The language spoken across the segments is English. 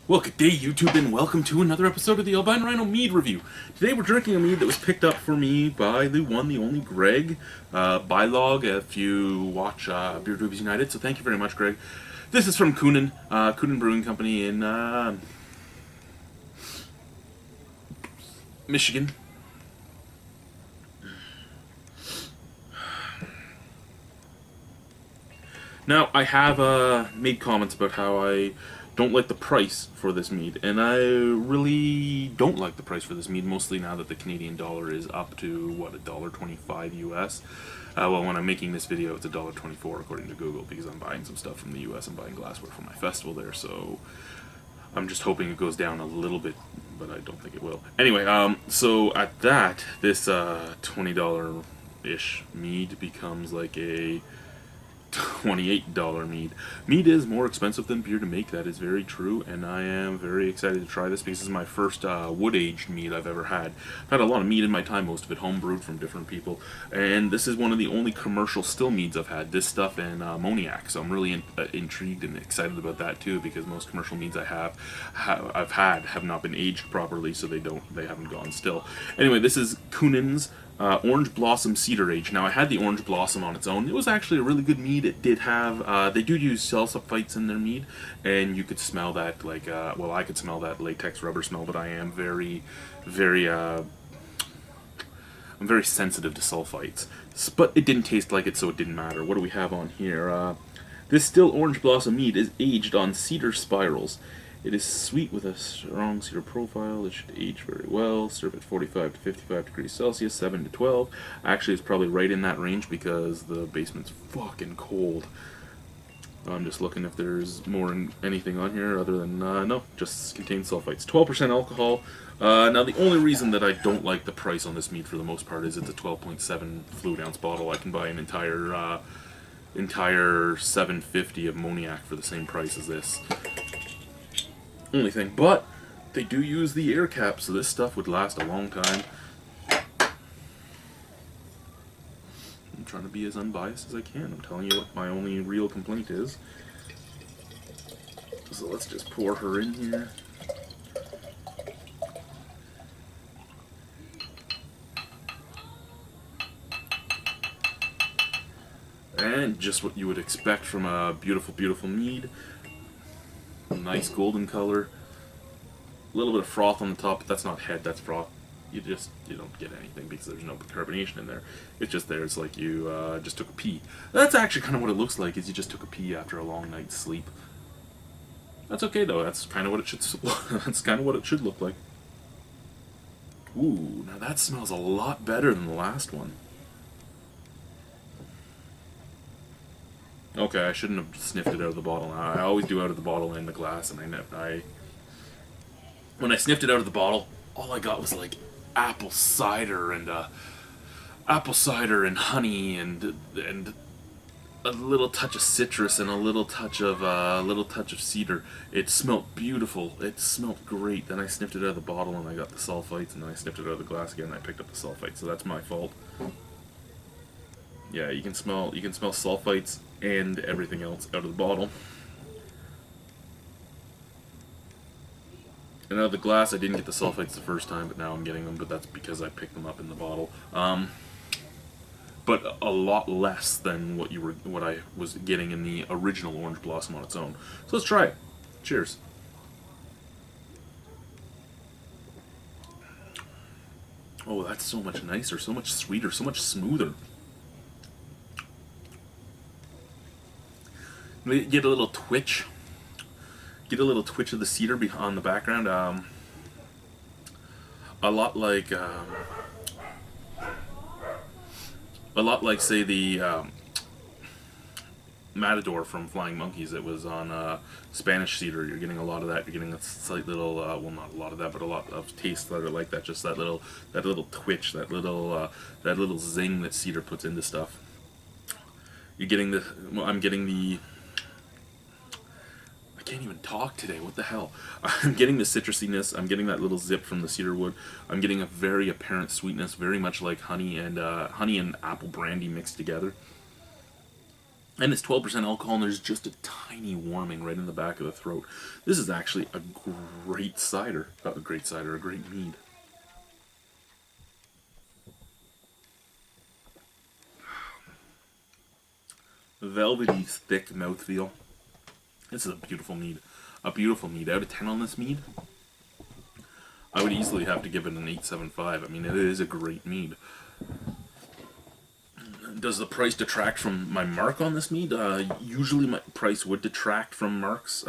Well, good day, YouTube, and welcome to another episode of the Albino Rhino Mead review. Today we're drinking a mead that was picked up for me by the one, the only Greg, Bylog, if you watch Beer Doobies United, so thank you very much, Greg. This is from Kuhnhenn, Kuhnhenn Brewing Company in Michigan. Now, I have made comments about how I don't like the price for this mead, and I really don't like the price for this mead, mostly now that the Canadian dollar is up to, what, $1.25 US? Well, when I'm making this video, it's $1.24 according to Google, because I'm buying some stuff from the US. I'm buying glassware for my festival there, so I'm just hoping it goes down a little bit, but I don't think it will. Anyway, so at that, this $20-ish mead becomes like a $28 mead. Mead is more expensive than beer to make, that is very true, and I am very excited to try this because this is my first wood-aged mead I've ever had. I've had a lot of mead in my time, most of it home-brewed from different people, and this is one of the only commercial still meads I've had, this stuff and ammoniac, so I'm really intrigued and excited about that too, because most commercial meads I've had have not been aged properly, so they haven't gone still. Anyway, this is Kuhnhenn's Orange Blossom Cedar Age. Now, I had the Orange Blossom on its own. It was actually a really good mead. It did have, they do use salsiphites in their mead, and you could smell that, like, well, I could smell that latex rubber smell, but I am I'm very sensitive to sulfites. But it didn't taste like it, so it didn't matter. What do we have on here? This still Orange Blossom mead is aged on cedar spirals. It is sweet with a strong cedar profile. It should age very well. Serve at 45 to 55 degrees Celsius, 7 to 12. Actually, it's probably right in that range because the basement's fucking cold. I'm just looking if there's anything on here other than, no, just contains sulfites. 12% alcohol. Now, the only reason that I don't like the price on this mead for the most part is it's a 12.7 fluid ounce bottle. I can buy an entire 750 of ammoniac for the same price as this. Only thing, but they do use the air cap, so this stuff would last a long time. I'm trying to be as unbiased as I can. I'm telling you what my only real complaint is. So let's just pour her in here. And just what you would expect from a beautiful, beautiful mead. Nice golden color. A little bit of froth on the top, but that's not head, that's froth. You don't get anything because there's no carbonation in there. It's just there. It's like you just took a pee. That's actually kind of what it looks like, is you just took a pee after a long night's sleep. That's okay though. That's kind of what it should. That's kind of what it should look like. Ooh, now that smells a lot better than the last one. Okay, I shouldn't have sniffed it out of the bottle. I always do out of the bottle and the glass, and when I sniffed it out of the bottle, all I got was like apple cider and honey and a little touch of citrus and a little touch of cedar. It smelled beautiful. It smelled great. Then I sniffed it out of the bottle and I got the sulfites, and then I sniffed it out of the glass again and I picked up the sulfites. So that's my fault. Yeah, you can smell sulfites and everything else out of the bottle. And out of the glass, I didn't get the sulfites the first time, but now I'm getting them, but that's because I picked them up in the bottle. But a lot less than what I was getting in the original Orange Blossom on its own. So let's try it. Cheers. Oh, that's so much nicer, so much sweeter, so much smoother. Get a little twitch. Get a little twitch of the cedar on the background. A lot like say the Matador from Flying Monkeys. It was on Spanish cedar. You're getting a lot of that. You're getting a slight little, well, not a lot of that, but a lot of tastes that are like that. Just that little twitch, that little zing that cedar puts into stuff. You're getting the. Well, I'm getting the. I can't even talk today. What the hell? I'm getting the citrusiness. I'm getting that little zip from the cedar wood. I'm getting a very apparent sweetness, very much like honey and apple brandy mixed together. And it's 12% alcohol, and there's just a tiny warming right in the back of the throat. This is actually a great cider. A great mead. Velvety, thick mouthfeel. This is a beautiful mead. A beautiful mead. Out of 10 on this mead, I would easily have to give it an 8.75. I mean, it is a great mead. Does the price detract from my mark on this mead? Usually my price would detract from marks.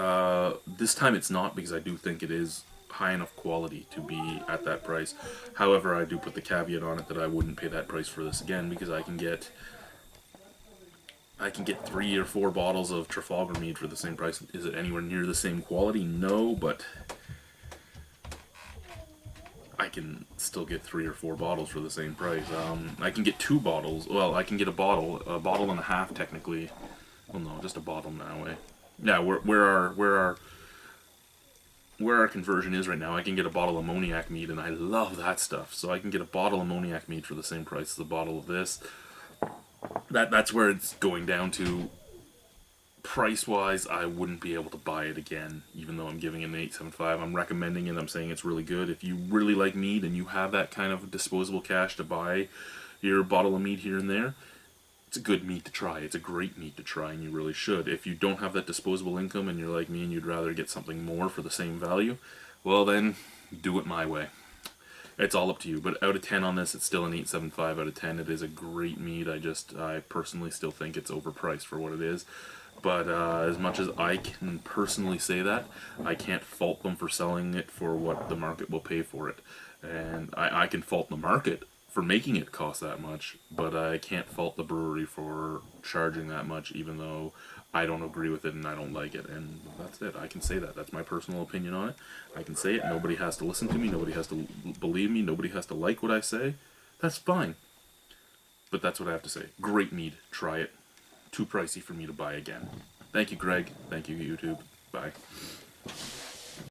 This time it's not, because I do think it is high enough quality to be at that price. However, I do put the caveat on it that I wouldn't pay that price for this again, because I can get 3 or 4 bottles of Trafalgar mead for the same price. Is it anywhere near the same quality? No, but I can still get 3 or 4 bottles for the same price. I can get 2 bottles. Well, I can get a bottle and a half technically. Well, no, just a bottle now. Yeah, where our conversion is right now, I can get a bottle of ammoniac mead, and I love that stuff. So I can get a bottle of ammoniac mead for the same price as a bottle of this. That's where it's going down to. Price-wise, I wouldn't be able to buy it again, even though I'm giving it an 8.75. I'm recommending it. I'm saying it's really good. If you really like mead and you have that kind of disposable cash to buy your bottle of mead here and there, it's a good mead to try. It's a great mead to try, and you really should. If you don't have that disposable income and you're like me and you'd rather get something more for the same value, well then, do it my way. It's all up to you. But out of 10 on this, it's still an 8.75 out of 10. It is a great mead. I personally still think it's overpriced for what it is. But as much as I can personally say that, I can't fault them for selling it for what the market will pay for it. And I can fault the market for making it cost that much, but I can't fault the brewery for charging that much, even though I don't agree with it and I don't like it. And that's it. I can say that. That's my personal opinion on it. I can say it. Nobody has to listen to me. Nobody has to believe me. Nobody has to like what I say. That's fine. But that's what I have to say. Great mead. Try it. Too pricey for me to buy again. Thank you, Greg. Thank you, YouTube. Bye.